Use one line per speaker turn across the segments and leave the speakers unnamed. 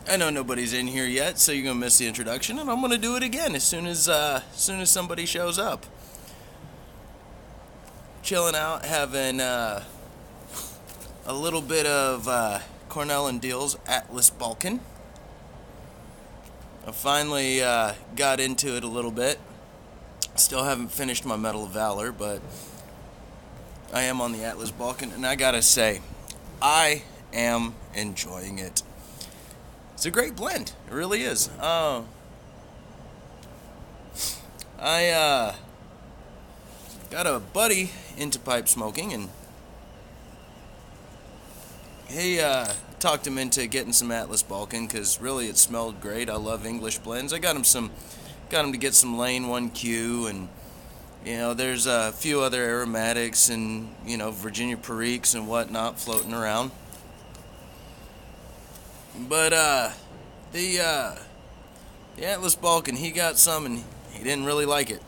I know nobody's in here yet, so you're gonna miss the introduction, and I'm gonna do it again as soon as somebody shows up. Chilling out, having a little bit of Cornell and Deal's Atlas Balkan. I finally got into it a little bit. Still haven't finished my Medal of Valor, but I am on the Atlas Balkan, and I gotta say, I am enjoying it. It's a great blend. It really is. I got a buddy into pipe smoking, and he talked him into getting some Atlas Balkan because really it smelled great. I love English blends. I got him to get some Lane 1Q, and there's a few other aromatics and Virginia Periques and whatnot floating around. But the Atlas Balkan, he got some and he didn't really like it,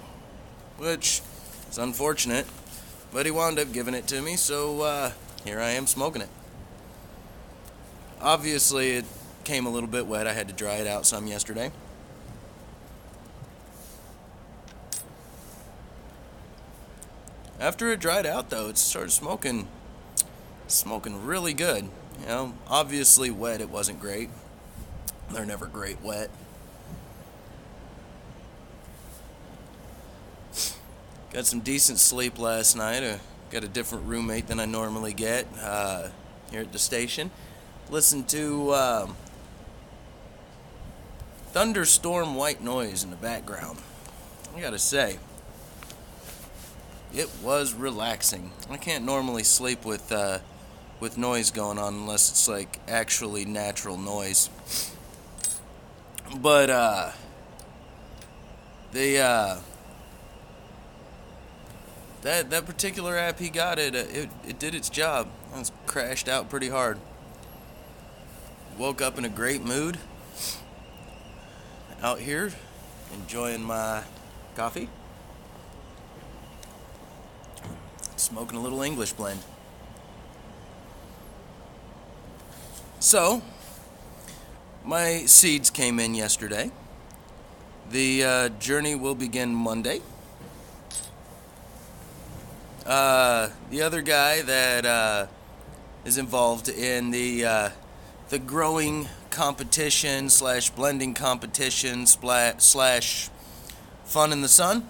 which is unfortunate. But he wound up giving it to me, so here I am smoking it. Obviously, it came a little bit wet. I had to dry it out some yesterday. After it dried out, though, it started smoking really good. Obviously wet, it wasn't great. They're never great wet. Got some decent sleep last night. Got a different roommate than I normally get here at the station. Listened to thunderstorm white noise in the background. I gotta say, it was relaxing. I can't normally sleep with noise going on unless it's like actually natural noise. But that particular app he got it did its job. I was crashed out pretty hard. Woke up in a great mood. Out here enjoying my coffee. Smoking a little English blend. So, my seeds came in yesterday. The journey will begin Monday. The other guy that is involved in the growing competition / blending competition / fun in the sun,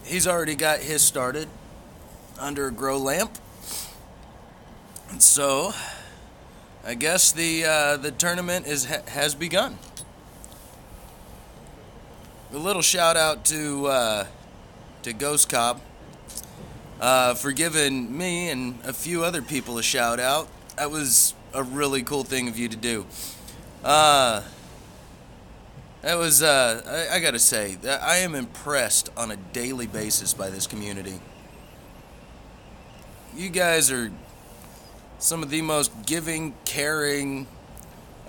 he's already got his started under a grow lamp. So, I guess the tournament has begun. A little shout out to Ghost Cobb for giving me and a few other people a shout out. That was a really cool thing of you to do. That was I gotta say that I am impressed on a daily basis by this community. You guys are some of the most giving, caring,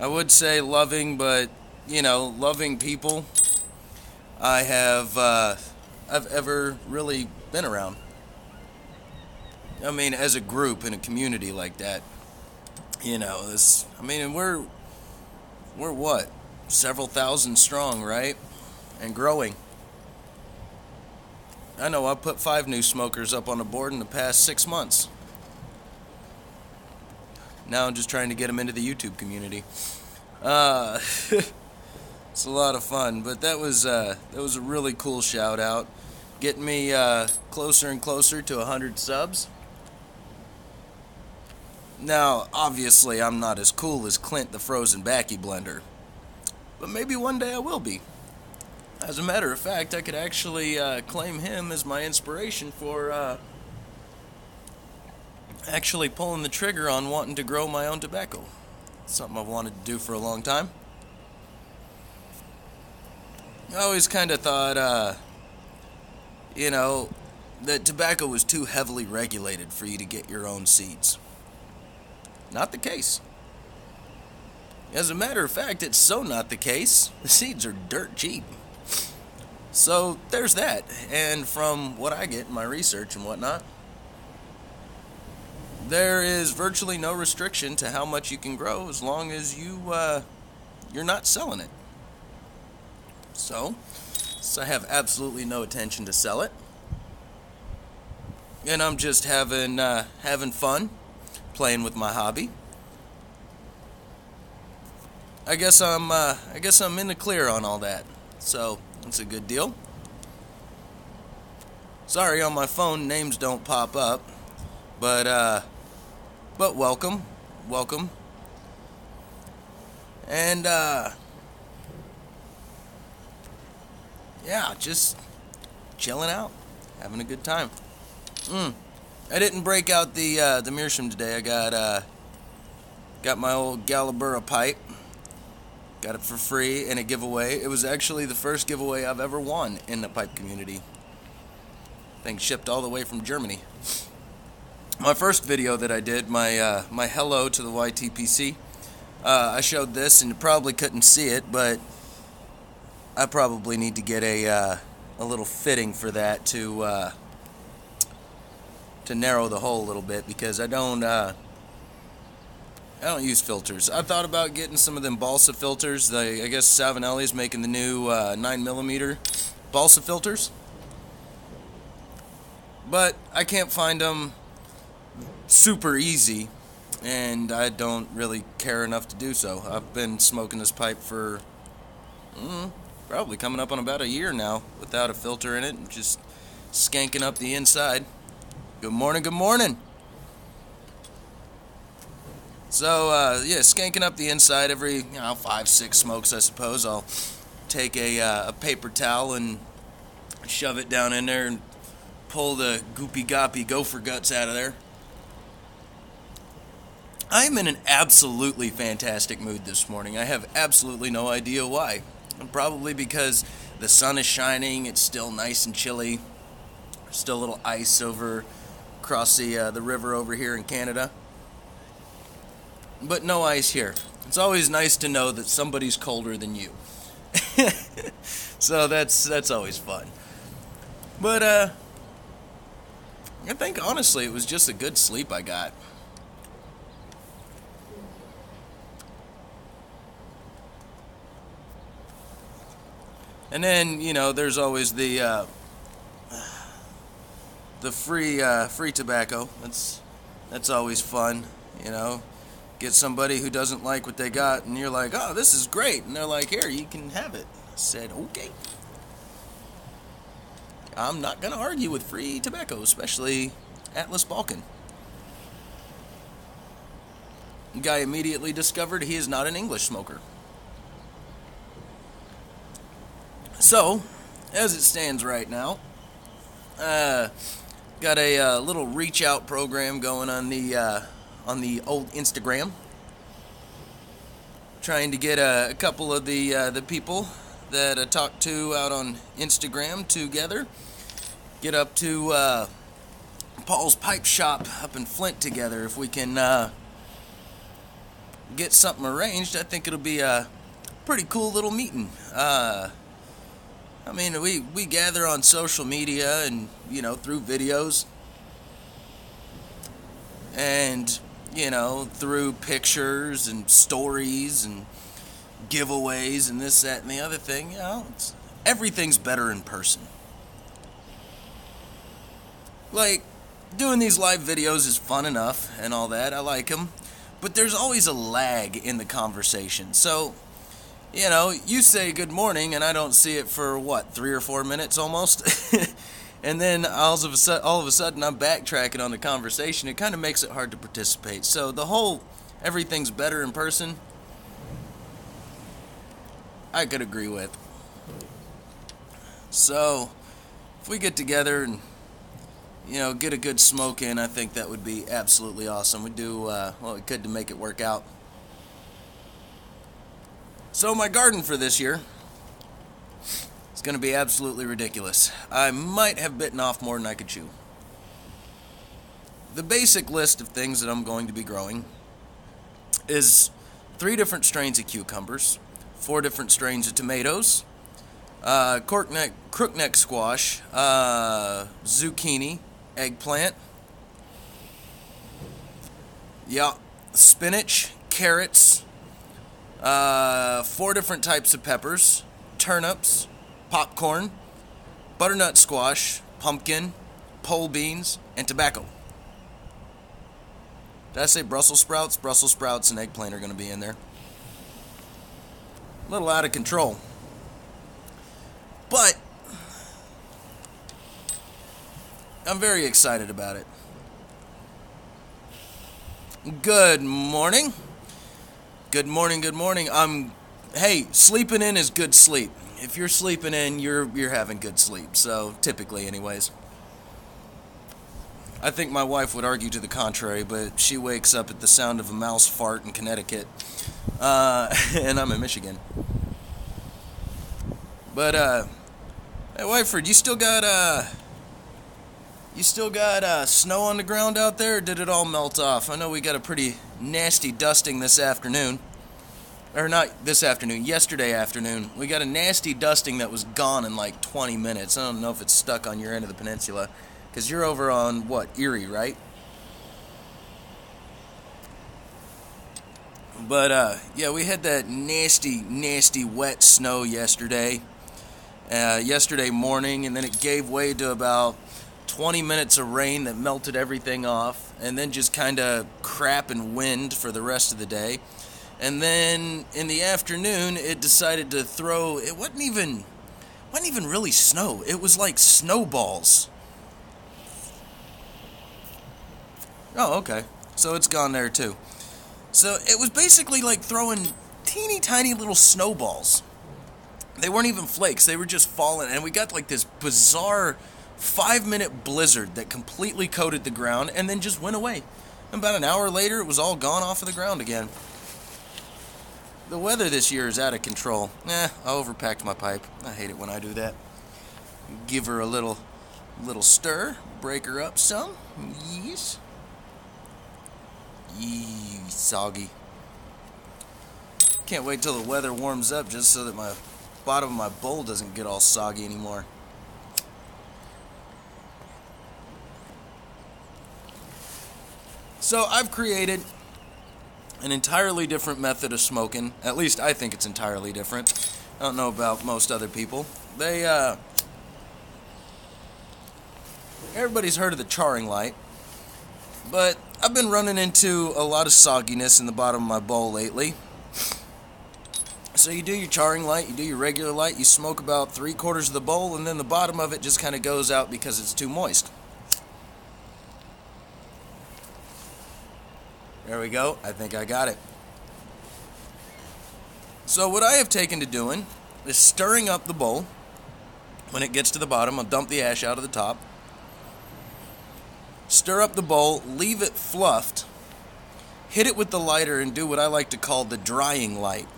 I would say loving, but loving people I've ever really been around. I mean, as a group in a community like that, and we're what? Several thousand strong, right? And growing. I know I put 5 new smokers up on the board in the past 6 months. Now I'm just trying to get them into the YouTube community. It's a lot of fun, but that was a really cool shout out, getting me closer and closer to 100 subs. Now, obviously, I'm not as cool as Clint the Frozen Backy Blender, but maybe one day I will be. As a matter of fact, I could actually claim him as my inspiration for actually pulling the trigger on wanting to grow my own tobacco. Something I've wanted to do for a long time. I always kind of thought, that tobacco was too heavily regulated for you to get your own seeds. Not the case. As a matter of fact, it's so not the case. The seeds are dirt cheap. So there's that. And from what I get in my research and whatnot, there is virtually no restriction to how much you can grow as long as you're not selling it. So I have absolutely no intention to sell it, and I'm just having fun playing with my hobby. I guess I'm in the clear on all that, so it's a good deal. Sorry, on my phone names don't pop up, but welcome, and yeah, just chilling out, having a good time. I didn't break out the meerschaum today. I got my old Galabura pipe. Got it for free in a giveaway. It was actually the first giveaway I've ever won in the pipe community. Thing shipped all the way from Germany. My first video that I did, my hello to the YTPC, I showed this, and you probably couldn't see it, but I probably need to get a little fitting for that to narrow the hole a little bit, because I don't use filters. I thought about getting some of them balsa filters. I guess Savinelli's making the new 9mm balsa filters, but I can't find them super easy, and I don't really care enough to do so. I've been smoking this pipe for probably coming up on about a year now without a filter in it, and just skanking up the inside. Good morning, good morning. So, yeah, skanking up the inside every, 5-6 smokes, I suppose. I'll take a paper towel and shove it down in there and pull the goopy-goppy gopher guts out of there. I'm in an absolutely fantastic mood this morning. I have absolutely no idea why. Probably because the sun is shining, it's still nice and chilly. There's still a little ice over across the river over here in Canada. But no ice here. It's always nice to know that somebody's colder than you. So that's always fun. But I think honestly it was just a good sleep I got. And then, there's always the free tobacco. That's always fun, Get somebody who doesn't like what they got, and you're like, oh, this is great. And they're like, here, you can have it. I said, okay. I'm not going to argue with free tobacco, especially Atlas Balkan. The guy immediately discovered he is not an English smoker. So, as it stands right now, got a little reach out program going on the old Instagram, trying to get a couple of the people that I talked to out on Instagram together, get up to Paul's Pipe Shop up in Flint together. If we can get something arranged, I think it'll be a pretty cool little meeting. I mean, we gather on social media and, through videos, and, through pictures and stories and giveaways and this, that, and the other thing. Everything's better in person. Like, doing these live videos is fun enough and all that. I like them. But there's always a lag in the conversation. So, you say good morning, and I don't see it for, 3 or 4 minutes almost? And then all of a sudden I'm backtracking on the conversation. It kind of makes it hard to participate. So the whole everything's better in person, I could agree with. So if we get together and, get a good smoke in, I think that would be absolutely awesome. We do what we could to make it work out. So my garden for this year is going to be absolutely ridiculous. I might have bitten off more than I could chew. The basic list of things that I'm going to be growing is 3 different strains of cucumbers, 4 different strains of tomatoes, crookneck squash, zucchini, eggplant, Yeah, spinach, carrots, 4 different types of peppers, turnips, popcorn, butternut squash, pumpkin, pole beans, and tobacco. Did I say Brussels sprouts? Brussels sprouts and eggplant are going to be in there. A little out of control. But I'm very excited about it. Good morning. Good morning, good morning. Hey, sleeping in is good sleep. If you're sleeping in, you're having good sleep. So, typically anyways. I think my wife would argue to the contrary, but she wakes up at the sound of a mouse fart in Connecticut. And I'm in Michigan. But hey Wyford, you still got snow on the ground out there, or did it all melt off? I know we got a pretty nasty dusting this afternoon. Or not this afternoon, yesterday afternoon. We got a nasty dusting that was gone in like 20 minutes. I don't know if it's stuck on your end of the peninsula. Because you're over on, what, Erie, right? But, yeah, we had that nasty, nasty wet snow yesterday. Yesterday morning, and then it gave way to about 20 minutes of rain that melted everything off, and then just kind of crap and wind for the rest of the day. And then in the afternoon, it decided to throw, it wasn't even really snow. It was like snowballs. Oh, okay. So it's gone there too. So it was basically like throwing teeny tiny little snowballs. They weren't even flakes. They were just falling. And we got like this bizarre 5-minute blizzard that completely coated the ground and then just went away. And about an hour later, it was all gone off of the ground again. The weather this year is out of control. I overpacked my pipe. I hate it when I do that. Give her a little stir. Break her up some. Yes. Yee, soggy. Can't wait till the weather warms up just so that my bottom of my bowl doesn't get all soggy anymore. So I've created an entirely different method of smoking. At least I think it's entirely different. I don't know about most other people. Everybody's heard of the charring light. But I've been running into a lot of sogginess in the bottom of my bowl lately. So you do your charring light, you do your regular light, you smoke about 3/4 of the bowl, and then the bottom of it just kind of goes out because it's too moist. There we go. I think I got it. So what I have taken to doing is stirring up the bowl. When it gets to the bottom, I'll dump the ash out of the top. Stir up the bowl, leave it fluffed, hit it with the lighter, and do what I like to call the drying light.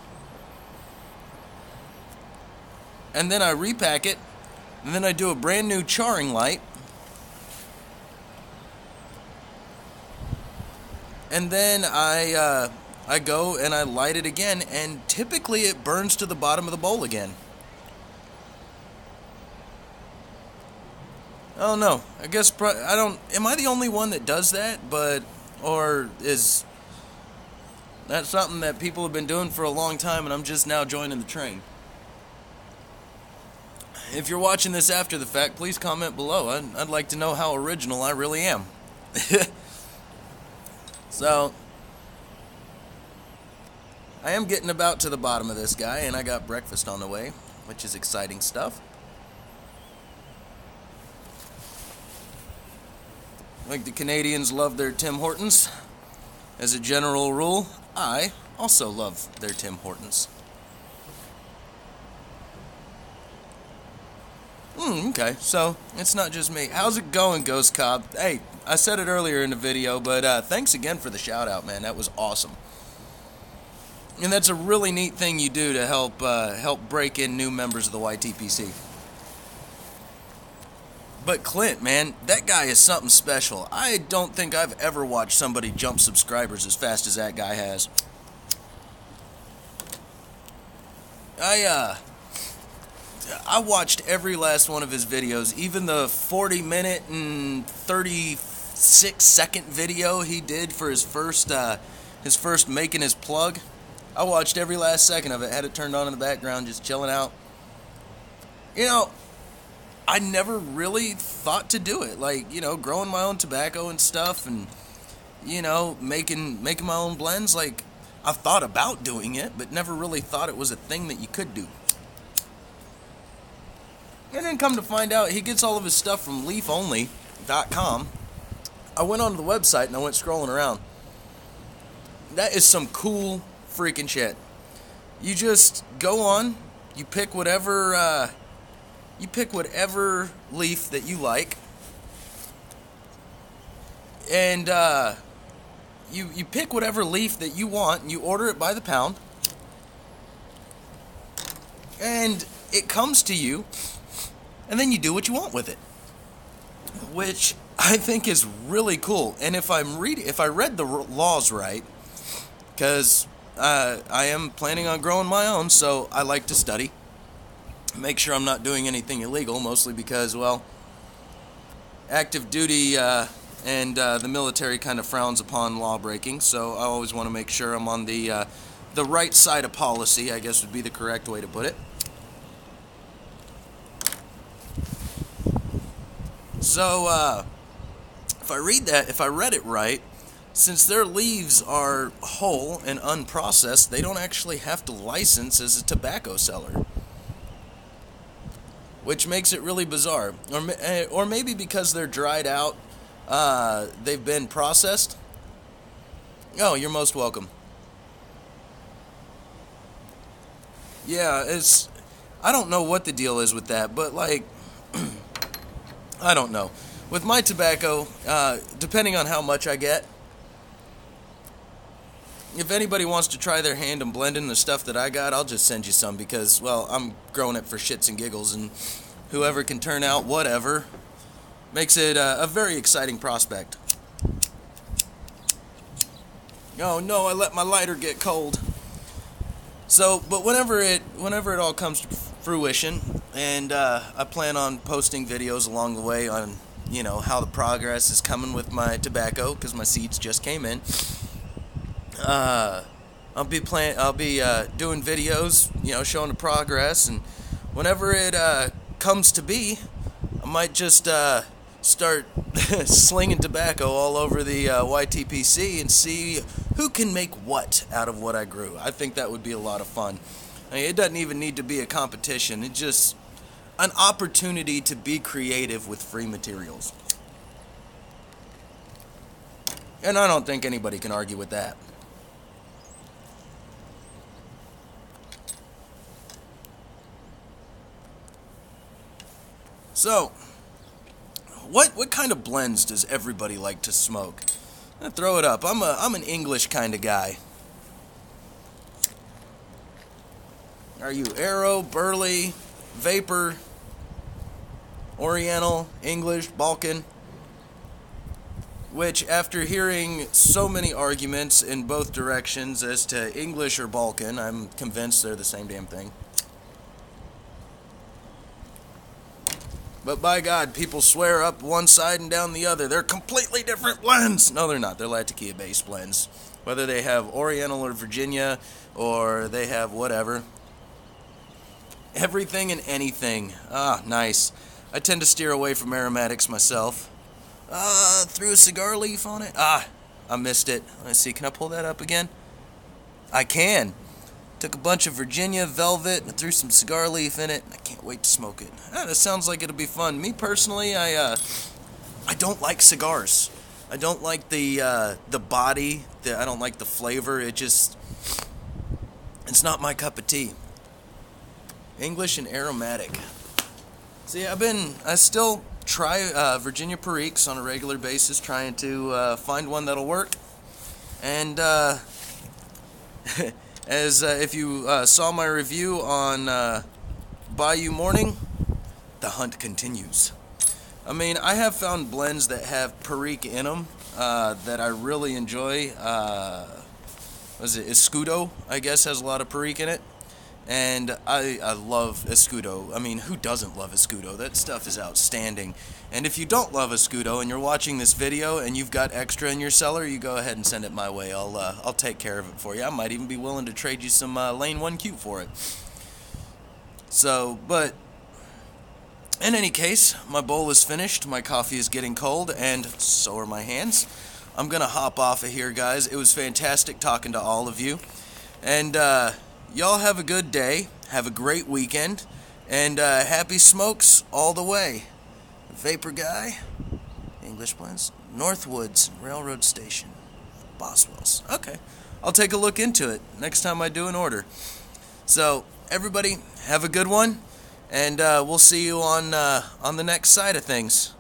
And then I repack it, and then I do a brand new charring light. And then I go and I light it again, and typically it burns to the bottom of the bowl again. I don't know. I guess I don't. Am I the only one that does that? Or is that something that people have been doing for a long time, and I'm just now joining the train? If you're watching this after the fact, please comment below. I'd like to know how original I really am. So, I am getting about to the bottom of this guy, and I got breakfast on the way, which is exciting stuff. Like the Canadians love their Tim Hortons. As a general rule, I also love their Tim Hortons. Okay, so it's not just me. How's it going, Ghost Cobb? Hey, I said it earlier in the video, but thanks again for the shout out, man. That was awesome. And that's a really neat thing you do to help break in new members of the YTPC. But Clint, man, that guy is something special. I don't think I've ever watched somebody jump subscribers as fast as that guy has. I watched every last one of his videos, even the 40-minute and 30 6-second video he did for his first making his plug. I watched every last second of it, had it turned on in the background, just chilling out. You know, I never really thought to do it. Like, you know, growing my own tobacco and stuff, and, you know, making my own blends. Like, I thought about doing it, but never really thought it was a thing that you could do. And then come to find out, he gets all of his stuff from leafonly.com. I went onto the website and I went scrolling around. That is some cool freaking shit. You just go on, you pick whatever leaf that you like, and you pick whatever leaf that you want, and you order it by the pound, and it comes to you, and then you do what you want with it, which I think is really cool. And if I read the laws right, because I am planning on growing my own, so I like to study, make sure I'm not doing anything illegal, mostly because, well, active duty and the military kind of frowns upon law breaking, so I always want to make sure I'm on the right side of policy, I guess would be the correct way to put it. So, if I read it right, since their leaves are whole and unprocessed, they don't actually have to license as a tobacco seller, which makes it really bizarre. Or maybe because they're dried out, they've been processed. Oh, you're most welcome. Yeah, I don't know what the deal is with that, but like, I don't know. With my tobacco, depending on how much I get, if anybody wants to try their hand in blending the stuff that I got, I'll just send you some, because, well, I'm growing it for shits and giggles, and whoever can turn out whatever makes it a very exciting prospect. Oh no, I let my lighter get cold. So, but whenever it all comes to fruition, and I plan on posting videos along the way on, you know, how the progress is coming with my tobacco, because my seeds just came in. I'll be doing videos, you know, showing the progress, and whenever it comes to be, I might just start slinging tobacco all over the YTPC and see who can make what out of what I grew. I think that would be a lot of fun. I mean, it doesn't even need to be a competition. It's just an opportunity to be creative with free materials. And I don't think anybody can argue with that. So, what kind of blends does everybody like to smoke? Throw it up. I'm an English kind of guy. Are you Arrow, Burley, Vapor, Oriental, English, Balkan? Which, after hearing so many arguments in both directions as to English or Balkan, I'm convinced they're the same damn thing. But by God, people swear up one side and down the other. They're completely different blends. No, they're not. They're Latakia-based blends. Whether they have Oriental or Virginia, or they have whatever. Everything and anything. Ah, nice. I tend to steer away from aromatics myself. Threw a cigar leaf on it. Ah, I missed it. Let's see, can I pull that up again? I can. Took a bunch of Virginia Velvet and threw some cigar leaf in it. I can't wait to smoke it. That sounds like it'll be fun. Me personally, I don't like cigars. I don't like the body. I don't like the flavor. It's not my cup of tea. English and aromatic. See, I still try Virginia Periques on a regular basis, trying to find one that'll work. And as if you saw my review on Bayou Morning, the hunt continues. I mean, I have found blends that have Perique in them that I really enjoy. Escudo, I guess, has a lot of Perique in it. And I love Escudo. I mean, who doesn't love Escudo? That stuff is outstanding. And if you don't love Escudo and you're watching this video and you've got extra in your cellar, you go ahead and send it my way. I'll take care of it for you. I might even be willing to trade you some Lane 1 Q for it. So, but in any case, my bowl is finished, my coffee is getting cold, and so are my hands. I'm gonna hop off of here, guys. It was fantastic talking to all of you. And y'all have a good day, have a great weekend, and happy smokes all the way. Vapor Guy, English Blends, Northwoods Railroad Station, Boswell's. Okay, I'll take a look into it next time I do an order. So, everybody, have a good one, and we'll see you on the next side of things.